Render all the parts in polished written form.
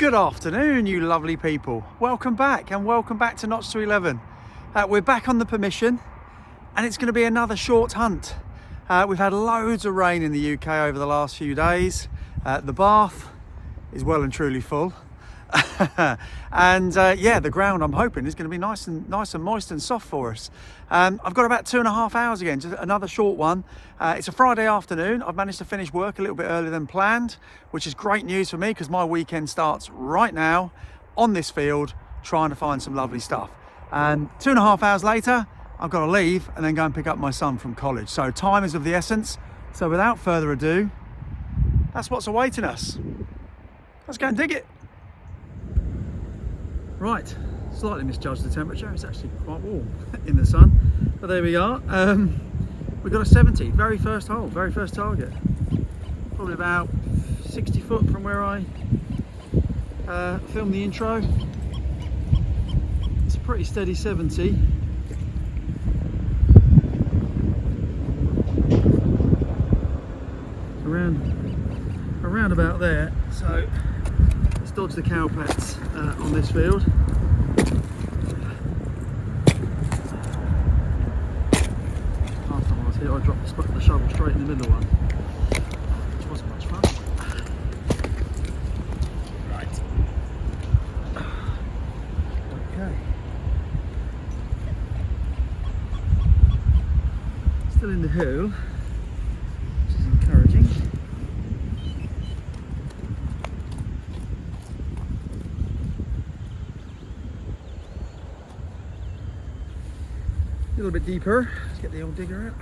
Good afternoon, you lovely people. Welcome back, and welcome back to Notch to 11. We're back on the permission, and it's going to be another short hunt. We've had loads of rain in the UK over the last few days. The bath is well and truly full. And yeah, the ground, I'm hoping, is going to be nice and moist and soft for us. I've got about 2.5 hours again, just another short one. It's a Friday afternoon. I've managed to finish work a little bit earlier than planned, which is great news for me because my weekend starts right now on this field trying to find some lovely stuff. And 2.5 hours later, I've got to leave and then go and pick up my son from college. So time is of the essence. So without further ado, that's what's awaiting us. Let's go and dig it. Right, slightly misjudged the temperature. It's actually quite warm in the sun, but there we are. We've got a 70, very first hole, very first target. Probably about 60 foot from where I filmed the intro. It's a pretty steady 70. Around about there. So let's dodge the cowpats on this field. Last time I was here, I dropped the shovel straight in the middle one, which wasn't much fun. Right. Okay. Still in the hill, which is encouraging. A little bit deeper. Let's get the old digger out.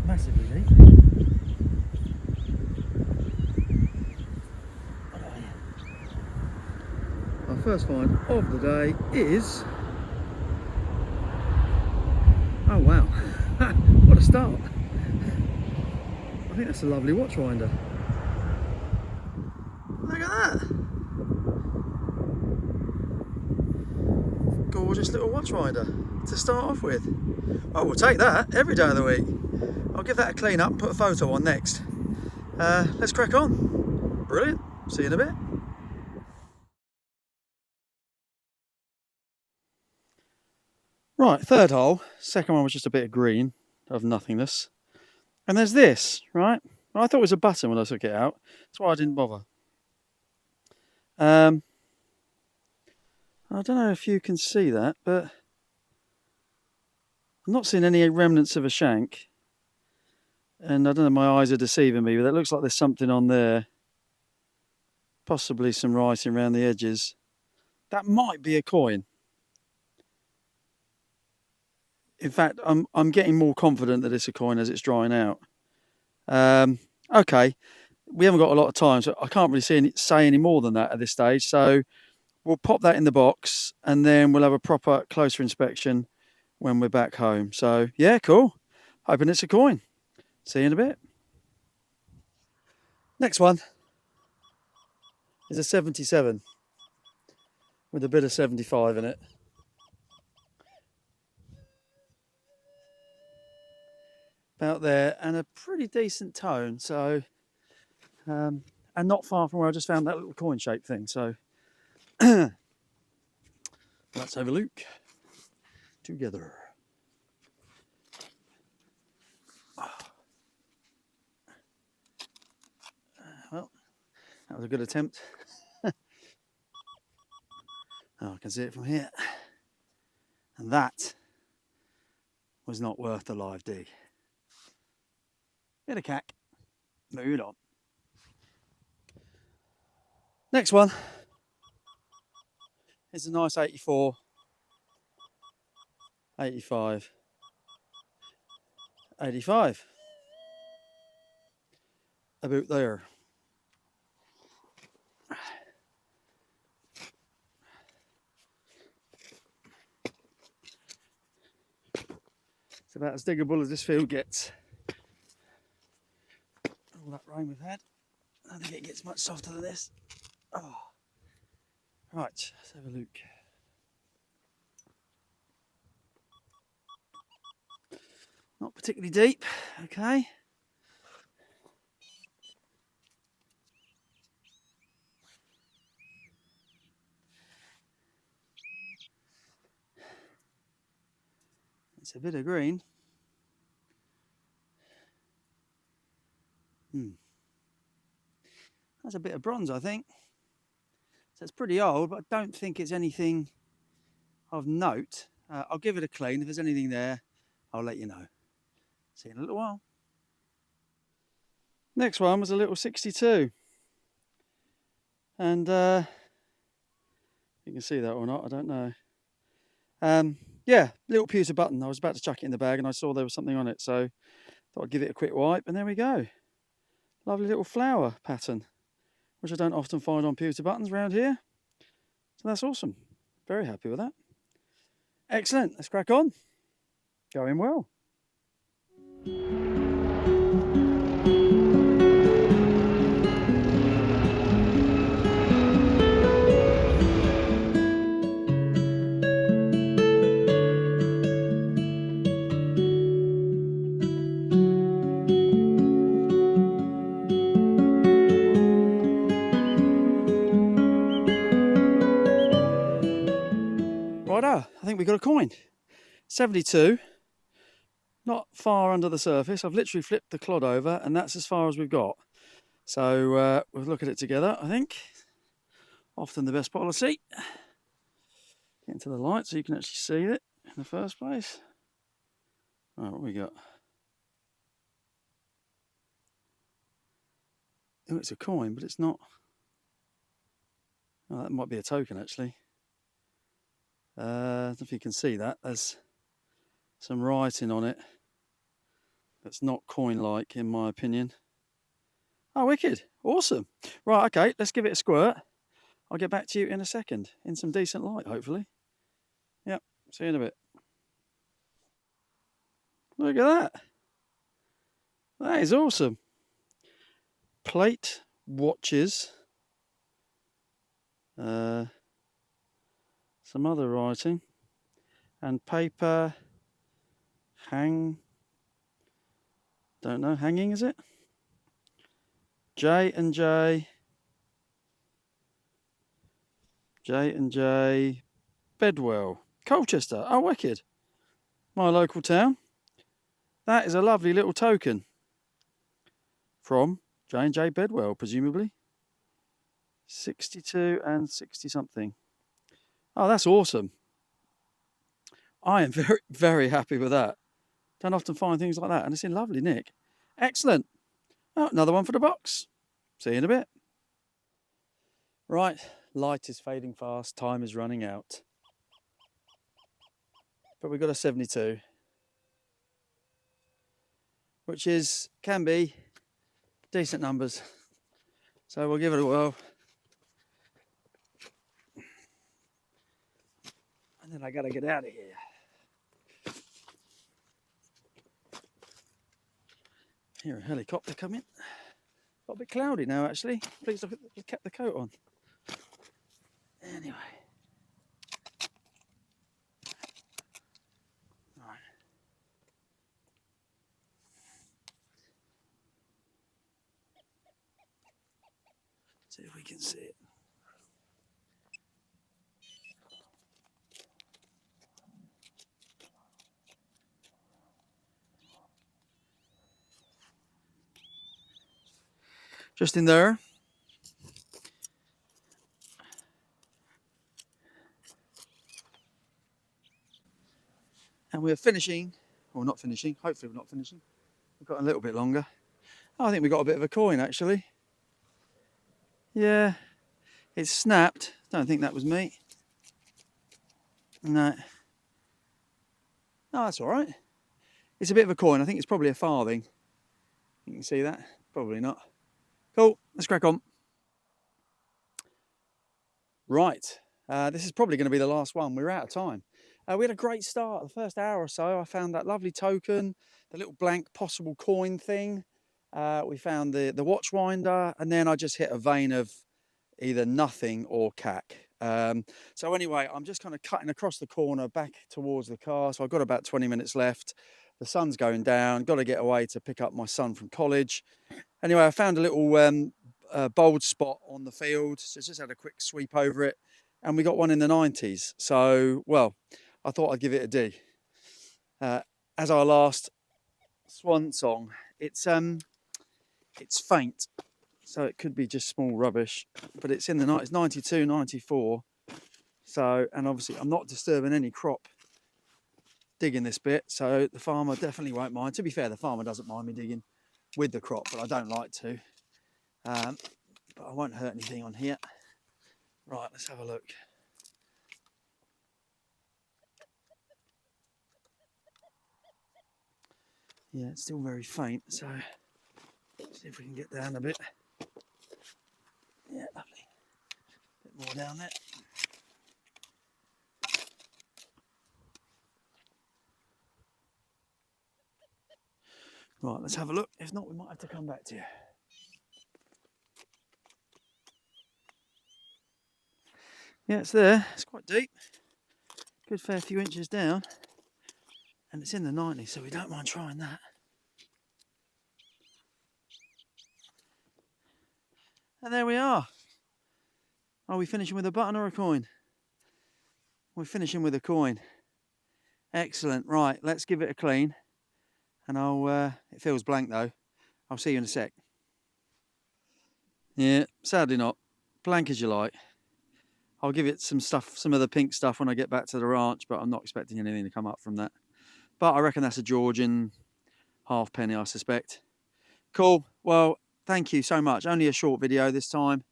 Massively deep. Our first find of the day is... oh wow, what a start. I think that's a lovely watch winder. Look at that. Gorgeous little watch winder to start off with. Oh, we'll take that every day of the week. I'll give that a clean up and put a photo on next. Let's crack on. Brilliant. See you in a bit. Right, third hole. Second one was just a bit of green, of nothingness. And there's this, right? I thought it was a button when I took it out. That's why I didn't bother. I don't know if you can see that, but I'm not seeing any remnants of a shank. And I don't know, my eyes are deceiving me, but it looks like there's something on there. Possibly some writing around the edges. That might be a coin. In fact, I'm getting more confident that it's a coin as it's drying out. Okay, we haven't got a lot of time, so I can't really say any more than that at this stage. So we'll pop that in the box and then we'll have a proper closer inspection when we're back home. So yeah, cool. Hoping it's a coin. See you in a bit. Next one is a 77 with a bit of 75 in it. About there, and a pretty decent tone. So, and not far from where I just found that little coin shaped thing. So let's have a look together. Well, that was a good attempt. Oh, I can see it from here. And that was not worth the live dig. Bit of cack. Moving on. Next one is a nice 84, 85, 85. About there. It's about as diggable as this field gets. All that rain we've had, I don't think it gets much softer than this. Oh. Right, let's have a look. Not particularly deep, okay. It's a bit of green. That's a bit of bronze, I think. So it's pretty old, but I don't think it's anything of note. I'll give it a clean. If there's anything there, I'll let you know. See you in a little while. Next one was a little 62. And you can see that or not, I don't know. Yeah, little pewter button. I was about to chuck it in the bag and I saw there was something on it, so thought I'd give it a quick wipe, and there we go. Lovely little flower pattern, which I don't often find on pewter buttons around here. So that's awesome. Very happy with that. Excellent, let's crack on. Going well. Righto, I think we got a coin. 72. Not far under the surface. I've literally flipped the clod over and that's as far as we've got. So we'll look at it together, I think. Often the best policy. Get into the light so you can actually see it in the first place. All right, what we got? Oh, it's a coin, but it's not. Oh, that might be a token actually. I don't know if you can see that. There's some writing on it that's not coin-like in my opinion. Oh, wicked. Awesome. Right, okay, let's give it a squirt. I'll get back to you in a second in some decent light, hopefully. Yep, see you in a bit. Look at that. That is awesome. Plate watches. Some other writing. And paper don't know, hanging is it? J&J Bedwell, Colchester. Oh, wicked. My local town. That is a lovely little token from J&J Bedwell, presumably. 62 and 60 something. Oh, that's awesome. I am very, very happy with that. Don't often find things like that, and it's in lovely nick. Excellent. Oh, another one for the box. See you in a bit. Right, light is fading fast, time is running out. But we've got a 72, which can be decent numbers. So we'll give it a whirl. And then I gotta get out of here. Hear a helicopter coming. Got a bit cloudy now actually. Please look, I kept the coat on. Anyway. Right. See if we can see it. Just in there. And we're finishing, or not finishing, hopefully we're not finishing. We've got a little bit longer. Oh, I think we got a bit of a coin actually. Yeah, it's snapped. Don't think that was me. No. No, that's all right. It's a bit of a coin. I think it's probably a farthing. You can see that? Probably not. Cool, let's crack on. Right, this is probably going to be the last one. We're out of time. We had a great start. The first hour or so, I found that lovely token, the little blank possible coin thing. We found the watch winder, and then I just hit a vein of either nothing or cack. So anyway, I'm just kind of cutting across the corner back towards the car. So I've got about 20 minutes left. The sun's going down. Got to get away to pick up my son from college. Anyway, I found a little bold spot on the field. So just had a quick sweep over it. And we got one in the 90s. So, well, I thought I'd give it a dig. as our last swan song. It's faint, so it could be just small rubbish, but it's in the night. It's 92, 94. So, and obviously I'm not disturbing any crop digging this bit, so the farmer definitely won't mind. To be fair, the farmer doesn't mind me digging with the crop, but I don't like to. But I won't hurt anything on here. Right, let's have a look. Yeah, it's still very faint, so see if we can get down a bit. Yeah, lovely. A bit more down there. Right, let's have a look. If not, we might have to come back to you. Yeah, it's there. It's quite deep. Good fair few inches down. And it's in the 90s, so we don't mind trying that. And there we are. Are we finishing with a button or a coin? We're finishing with a coin. Excellent. Right, let's give it a clean. And it feels blank though. I'll see you in a sec. Yeah, sadly not. Blank as you like. I'll give it some of the pink stuff when I get back to the ranch, but I'm not expecting anything to come up from that. But I reckon that's a Georgian halfpenny, I suspect. Cool. Well, thank you so much. Only a short video this time,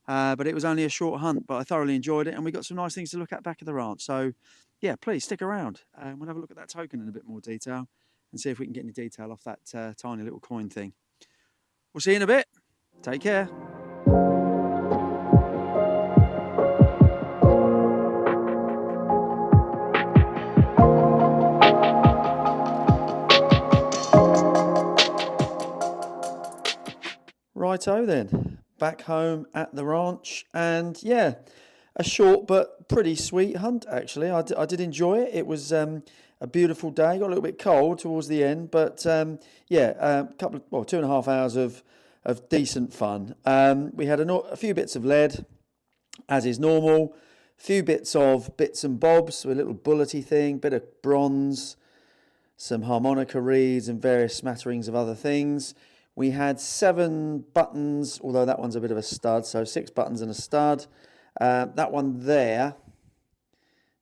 but it was only a short hunt, but I thoroughly enjoyed it, and we got some nice things to look at back at the ranch. So, yeah, please stick around. We'll have a look at that token in a bit more detail and see if we can get any detail off that tiny little coin thing. We'll see you in a bit. Take care. Righto then, back home at the ranch, and yeah, a short but pretty sweet hunt actually. I did enjoy it. It was a beautiful day. Got a little bit cold towards the end, but yeah, a 2.5 hours of decent fun. We had a few bits of lead, as is normal. A few bits and bobs, so a little bullety thing, bit of bronze, some harmonica reeds, and various smatterings of other things. We had 7 buttons, although that one's a bit of a stud, so 6 buttons and a stud. That one there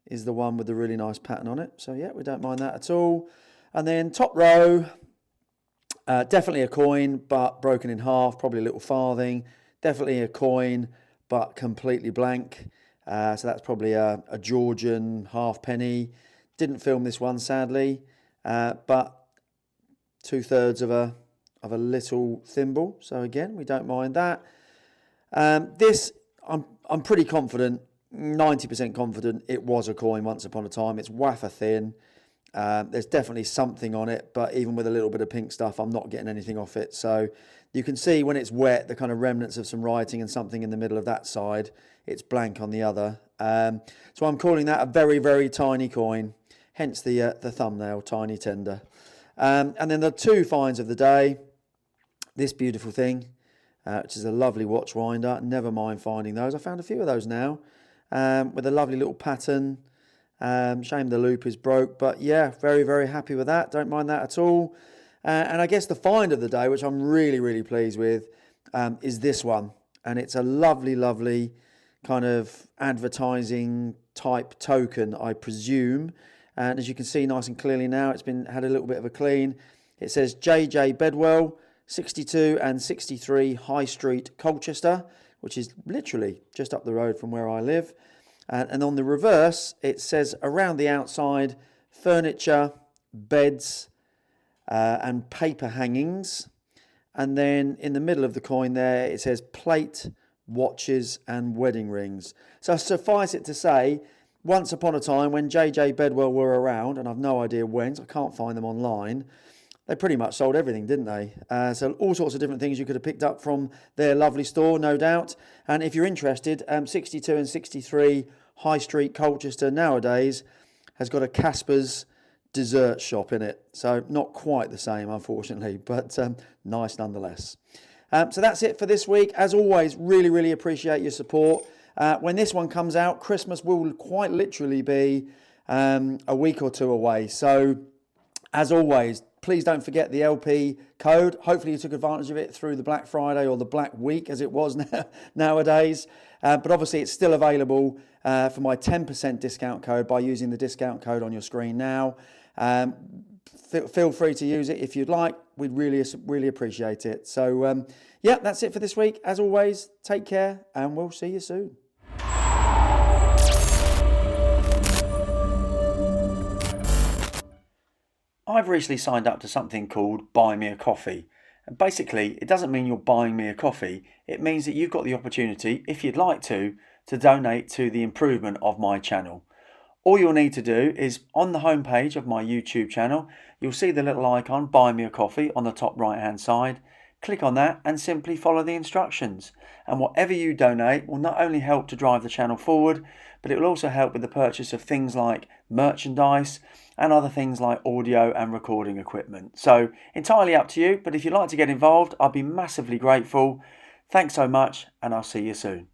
is the one with the really nice pattern on it. So yeah, we don't mind that at all. And then top row, definitely a coin, but broken in half, probably a little farthing. Definitely a coin, but completely blank. So that's probably a Georgian halfpenny. Didn't film this one, sadly, but 2/3 of a little thimble. So again, we don't mind that. This, I'm pretty confident, 90% confident it was a coin once upon a time. It's wafer thin. There's definitely something on it, but even with a little bit of pink stuff, I'm not getting anything off it. So you can see when it's wet, the kind of remnants of some writing and something in the middle of that side. It's blank on the other. So I'm calling that a very, very tiny coin, hence the thumbnail, tiny tender. And then the 2 finds of the day, this beautiful thing, which is a lovely watch winder. Never mind finding those. I found a few of those now with a lovely little pattern. Shame the loop is broke, but yeah, very, very happy with that. Don't mind that at all. And I guess the find of the day, which I'm really, really pleased with, is this one. And it's a lovely, lovely kind of advertising type token, I presume. And as you can see nice and clearly now, it's had a little bit of a clean. It says JJ Bedwell, 62 and 63 High Street, Colchester, which is literally just up the road from where I live. And on the reverse, it says around the outside, furniture, beds, and paper hangings. And then in the middle of the coin there, it says plate, watches, and wedding rings. So suffice it to say, once upon a time when JJ Bedwell were around, and I've no idea when, so I can't find them online, they pretty much sold everything, didn't they? So all sorts of different things you could have picked up from their lovely store, no doubt. And if you're interested, 62 and 63 High Street, Colchester nowadays has got a Casper's dessert shop in it. So not quite the same, unfortunately, but nice nonetheless. So that's it for this week. As always, really, really appreciate your support. When this one comes out, Christmas will quite literally be a week or 2 away. So As always, please don't forget the LP code. Hopefully you took advantage of it through the Black Friday or the Black Week as it was nowadays. But obviously it's still available for my 10% discount code by using the discount code on your screen now. Feel free to use it if you'd like. We'd really appreciate it. So yeah, that's it for this week. As always, take care and we'll see you soon. I've recently signed up to something called Buy Me a Coffee. And basically, it doesn't mean you're buying me a coffee. It means that you've got the opportunity, if you'd like to donate to the improvement of my channel. All you'll need to do is on the homepage of my YouTube channel, you'll see the little icon, Buy Me a Coffee, on the top right hand side. Click on that and simply follow the instructions. And whatever you donate will not only help to drive the channel forward, but it will also help with the purchase of things like merchandise and other things like audio and recording equipment. So entirely up to you, but if you'd like to get involved, I'd be massively grateful. Thanks so much, and I'll see you soon.